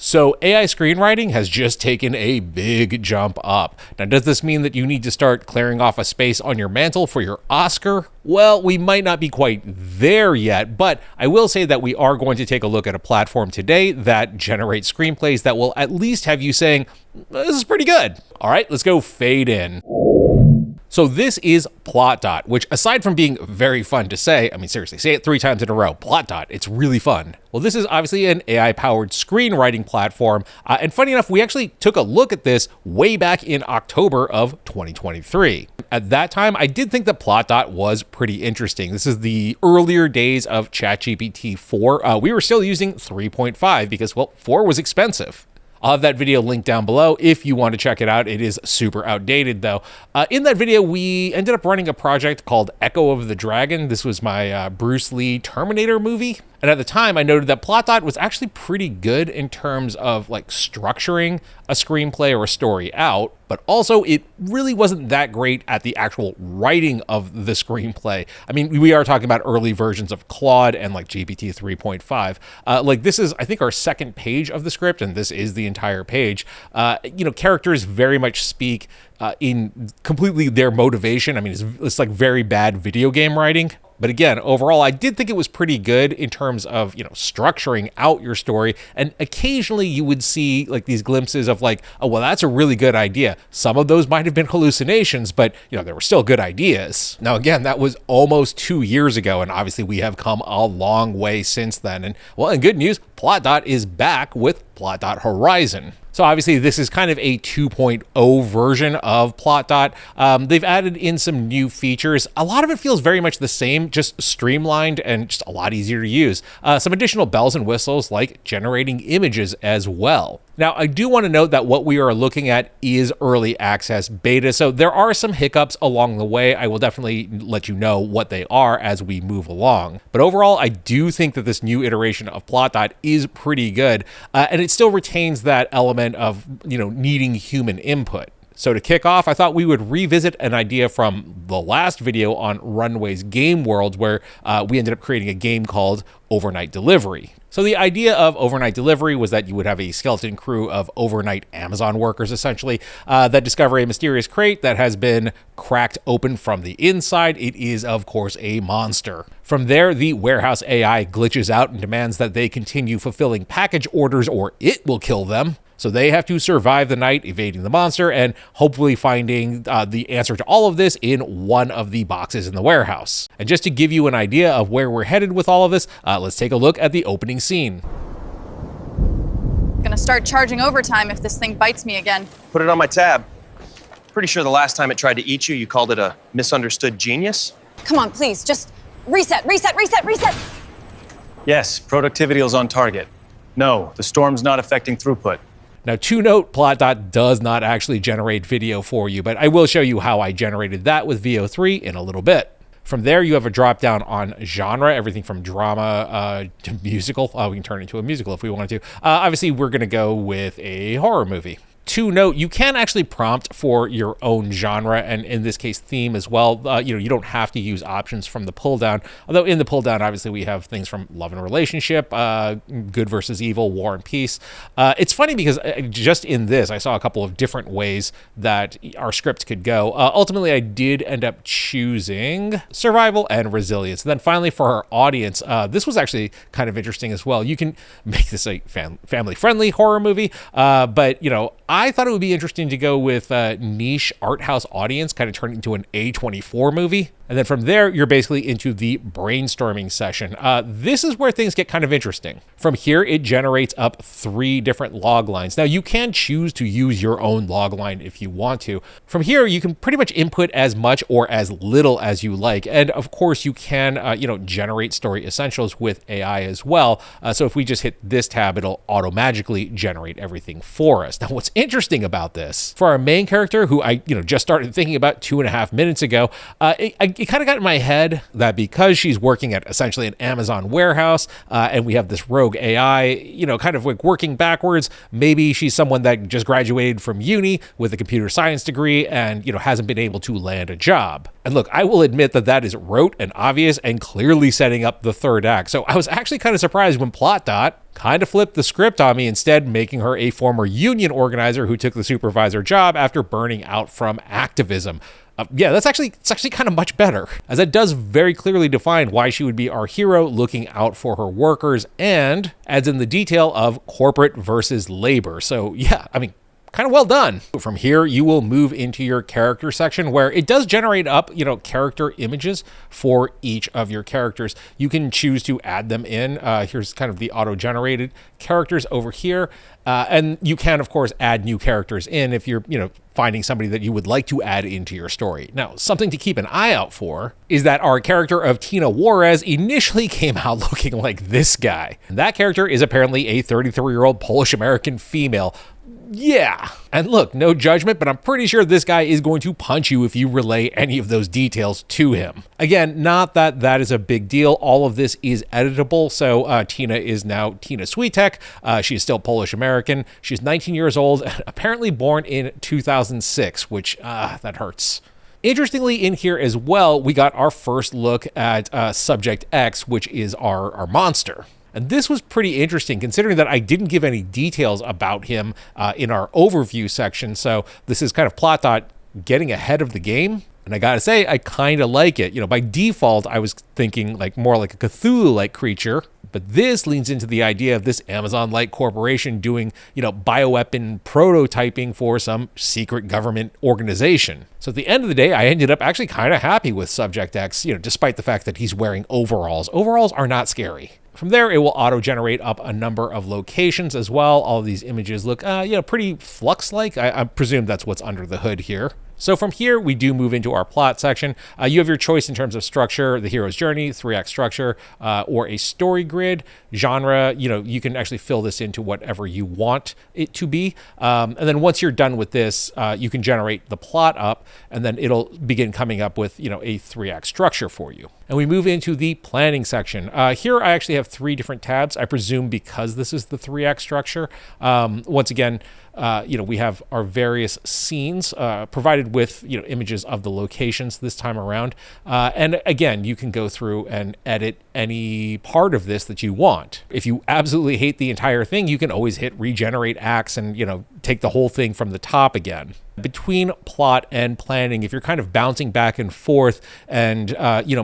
So AI screenwriting has just taken a big jump up. Now, does this mean that you need to start clearing off a space on your mantle for your Oscar? Well, we might not be quite there yet, but I will say that we are going to take a look at a platform today that generates screenplays that will at least have you saying, this is pretty good. All right, let's go fade in. So this is PlotDot, which aside from being very fun to say, I mean, seriously, say it 3 times in a row, PlotDot, it's really fun. Well, this is obviously an AI-powered screenwriting platform. And funny enough, we actually took a look at this way back in October of 2023. At that time, I did think that PlotDot was pretty interesting. This is the earlier days of ChatGPT 4. We were still using 3.5 because, well, 4 was expensive. I'll have that video linked down below if you want to check it out. It is super outdated though. In that video, we ended up running a project called Echo of the Dragon. This was my Bruce Lee Terminator movie. And at the time, I noted that PlotDot was actually pretty good in terms of like structuring a screenplay or a story out, but also it really wasn't that great at the actual writing of the screenplay. I mean, we are talking about early versions of Claude and like GPT 3.5. Like this is, I think, our second page of the script, and this is the entire page. Characters very much speak in completely their motivation. I mean, it's like very bad video game writing. But again, overall, I did think it was pretty good in terms of, structuring out your story. And occasionally you would see like these glimpses of like, oh, well, that's a really good idea. Some of those might have been hallucinations, but there were still good ideas. Now, again, that was almost 2 years ago. And obviously we have come a long way since then. And well, in good news, PlotDot is back with PlotDot Horizon. So obviously this is kind of a 2.0 version of PlotDot. They've added in some new features. A lot of it feels very much the same, just streamlined and just a lot easier to use. Some additional bells and whistles like generating images as well. Now, I do want to note that what we are looking at is early access beta, so there are some hiccups along the way. I will definitely let you know what they are as we move along. But overall, I do think that this new iteration of PlotDot is pretty good, and it still retains that element of, needing human input. So to kick off, I thought we would revisit an idea from the last video on Runway's Game World, where we ended up creating a game called Overnight Delivery. So the idea of overnight delivery was that you would have a skeleton crew of overnight Amazon workers, essentially, that discover a mysterious crate that has been cracked open from the inside. It is, of course, a monster. From there, the warehouse AI glitches out and demands that they continue fulfilling package orders or it will kill them. So they have to survive the night evading the monster and hopefully finding the answer to all of this in one of the boxes in the warehouse. And just to give you an idea of where we're headed with all of this, let's take a look at the opening scene. Gonna start charging overtime if this thing bites me again. Put it on my tab. Pretty sure the last time it tried to eat you, you called it a misunderstood genius. Come on, please, just reset. Yes, productivity is on target. No, the storm's not affecting throughput. Now, to note, PlotDot does not actually generate video for you, but I will show you how I generated that with VO3 in a little bit. From there, you have a drop down on genre, everything from drama to musical. We can turn it into a musical if we wanted to. Obviously, we're going to go with a horror movie. To note, you can actually prompt for your own genre, and in this case, theme as well. You don't have to use options from the pull down. Although in the pull down, obviously, we have things from love and relationship, good versus evil, war and peace. It's funny because just in this, I saw a couple of different ways that our script could go. Ultimately, I did end up choosing survival and resilience. And then finally, for our audience, this was actually kind of interesting as well. You can make this a family-friendly horror movie, but I thought it would be interesting to go with a niche art house audience, kind of turn it into an A24 movie. And then from there, you're basically into the brainstorming session. This is where things get kind of interesting. From here, it generates up 3 different log lines. Now, you can choose to use your own log line if you want to. From here, you can pretty much input as much or as little as you like. And of course, you can, generate story essentials with AI as well. So if we just hit this tab, it'll auto-magically generate everything for us. Now, what's interesting about this, for our main character, who I, just started thinking about 2.5 minutes ago, it kind of got in my head that because she's working at essentially an Amazon warehouse, and we have this rogue AI, kind of like working backwards, maybe she's someone that just graduated from uni with a computer science degree and, hasn't been able to land a job. And look, I will admit that that is rote and obvious and clearly setting up the third act. So I was actually kind of surprised when PlotDot kind of flipped the script on me, instead making her a former union organizer who took the supervisor job after burning out from activism. Yeah, it's actually kind of much better, as it does very clearly define why she would be our hero looking out for her workers, and adds in the detail of corporate versus labor. So yeah, I mean, kind of well done. From here, you will move into your character section, where it does generate up, character images for each of your characters. You can choose to add them in. Here's kind of the auto-generated characters over here. And you can, of course, add new characters in if you're, finding somebody that you would like to add into your story. Now, something to keep an eye out for is that our character of Tina Juarez initially came out looking like this guy. And that character is apparently a 33-year-old Polish-American female. Yeah. And look, no judgment, but I'm pretty sure this guy is going to punch you if you relay any of those details to him. Again, not that that is a big deal. All of this is editable. So Tina is now Tina Switek. She is still Polish-American. She's 19 years old, apparently born in 2006, which that hurts. Interestingly, in here as well, we got our first look at Subject X, which is our monster. And this was pretty interesting, considering that I didn't give any details about him in our overview section. So this is kind of PlotDot getting ahead of the game. And I gotta say, I kind of like it. By default, I was thinking more like a Cthulhu-like creature. But this leans into the idea of this Amazon-like corporation doing, bioweapon prototyping for some secret government organization. So at the end of the day, I ended up actually kind of happy with Subject X, despite the fact that he's wearing overalls. Overalls are not scary. From there, it will auto-generate up a number of locations as well. All of these images look, pretty Flux-like. I presume that's what's under the hood here. So from here, we do move into our plot section. You have your choice in terms of structure, the hero's journey, 3-act structure, or a story grid. Genre, you can actually fill this into whatever you want it to be. And then once you're done with this, you can generate the plot up, and then it'll begin coming up with, a 3-act structure for you. And we move into the planning section. Here, I actually have 3 different tabs, I presume because this is the 3-act structure. Once again, we have our various scenes provided with, images of the locations this time around. And again, you can go through and edit any part of this that you want. If you absolutely hate the entire thing, you can always hit regenerate acts and, take the whole thing from the top again. Between plot and planning, if you're kind of bouncing back and forth and,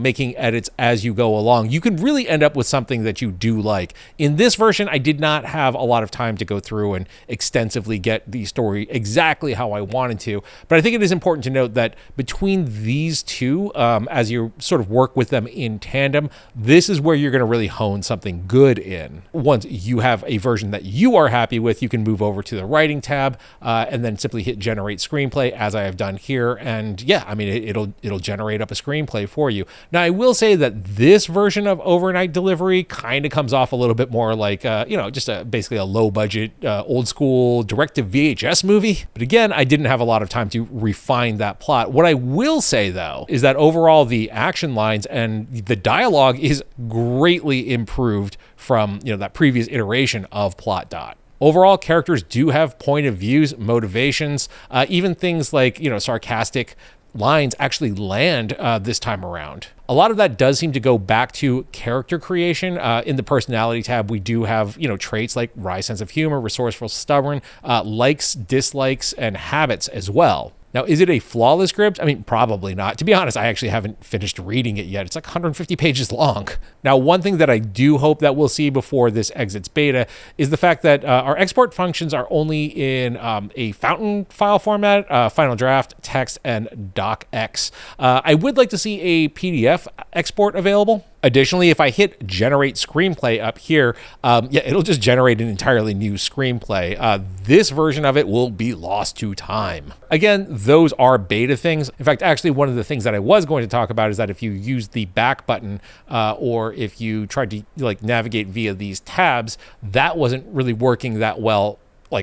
making edits as you go along, you can really end up with something that you do like. In this version, I did not have a lot of time to go through and extensively get the story exactly how I wanted to, but I think it is important to note that between these two, as you sort of work with them in tandem, this is where you're going to really hone something good in. Once you have a version that you are happy with, you can move over to the writing tab and then simply hit generate screenplay, as I have done here, and yeah, I mean it'll generate up a screenplay for you. Now I will say that this version of Overnight Delivery kind of comes off a little bit more like just basically a low budget old school directed VHS movie. But again, I didn't have a lot of time to refine that plot. What I will say though is that overall the action lines and the dialogue is greatly improved from that previous iteration of PlotDot. Overall, characters do have point of views, motivations, even things like, sarcastic lines actually land this time around. A lot of that does seem to go back to character creation. In the personality tab, we do have, traits like wry sense of humor, resourceful, stubborn, likes, dislikes, and habits as well. Now, is it a flawless script? I mean, probably not. To be honest, I actually haven't finished reading it yet. It's like 150 pages long. Now, one thing that I do hope that we'll see before this exits beta is the fact that our export functions are only in a fountain file format, Final Draft, text, and docx. I would like to see a PDF export available. Additionally, if I hit generate screenplay up here, it'll just generate an entirely new screenplay. This version of it will be lost to time. Again, those are beta things. In fact, actually, one of the things that I was going to talk about is that if you use the back button or if you tried to navigate via these tabs, that wasn't really working that well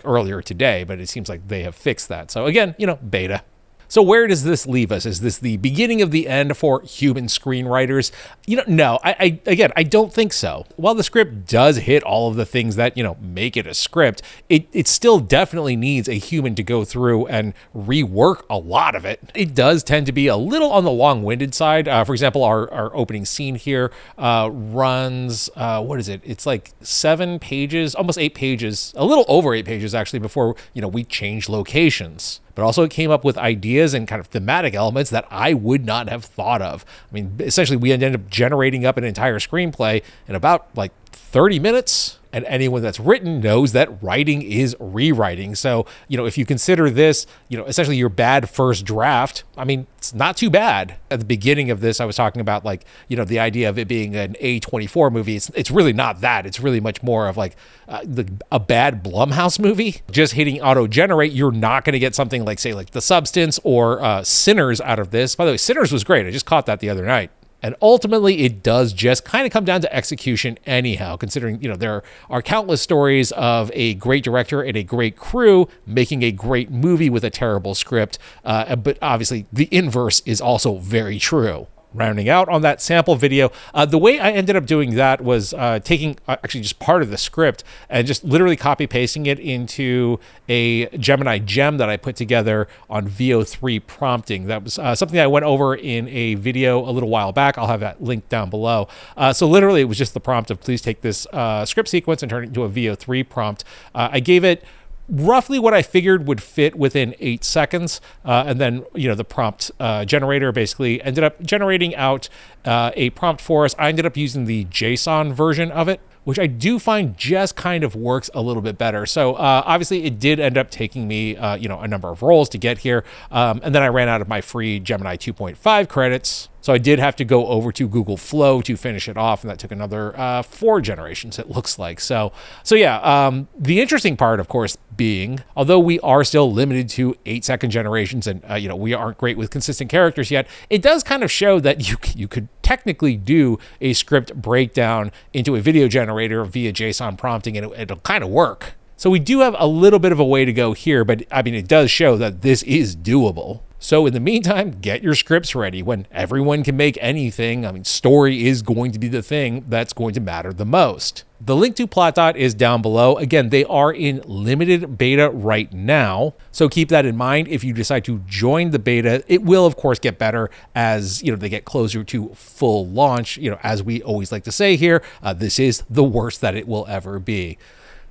earlier today, but it seems like they have fixed that. So again, beta. So where does this leave us? Is this the beginning of the end for human screenwriters? No, again, I don't think so. While the script does hit all of the things that, make it a script, it still definitely needs a human to go through and rework a lot of it. It does tend to be a little on the long-winded side. For example, our opening scene here runs, what is it? It's like 7 pages, almost 8 pages, a little over 8 pages actually, before, we change locations. But also it came up with ideas and kind of thematic elements that I would not have thought of. I mean, essentially we ended up generating up an entire screenplay in about like 30 minutes. And anyone that's written knows that writing is rewriting. So, if you consider this, essentially your bad first draft, I mean, it's not too bad. At the beginning of this, I was talking about like, the idea of it being an A24 movie. It's really not that. It's really much more of like a bad Blumhouse movie. Just hitting auto-generate, you're not going to get something like, say, like The Substance or Sinners out of this. By the way, Sinners was great. I just caught that the other night. And ultimately, it does just kind of come down to execution anyhow, considering, there are countless stories of a great director and a great crew making a great movie with a terrible script. But obviously, the inverse is also very true. Rounding out on that sample video, the way I ended up doing that was taking actually just part of the script and just literally copy pasting it into a Gemini gem that I put together on VO3 prompting. That was something I went over in a video a little while back. I'll have that linked down below. So literally it was just the prompt of please take this script sequence and turn it into a VO3 prompt. I gave it roughly what I figured would fit within 8 seconds. And then, the prompt generator basically ended up generating out a prompt for us. I ended up using the JSON version of it, which I do find just kind of works a little bit better. So obviously it did end up taking me, a number of rolls to get here. And then I ran out of my free Gemini 2.5 credits. So I did have to go over to Google Flow to finish it off, and that took another 4 generations, it looks like. So yeah, the interesting part, of course, being, although we are still limited to 8-second generations and, we aren't great with consistent characters yet, it does kind of show that you could technically do a script breakdown into a video generator via JSON prompting, and it'll kind of work. So we do have a little bit of a way to go here, but I mean, it does show that this is doable. So in the meantime, get your scripts ready. When everyone can make anything, I mean, story is going to be the thing that's going to matter the most. The link to PlotDot is down below. Again, they are in limited beta right now. So keep that in mind. If you decide to join the beta, it will of course get better as, they get closer to full launch. As we always like to say here, this is the worst that it will ever be.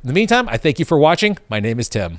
In the meantime, I thank you for watching. My name is Tim.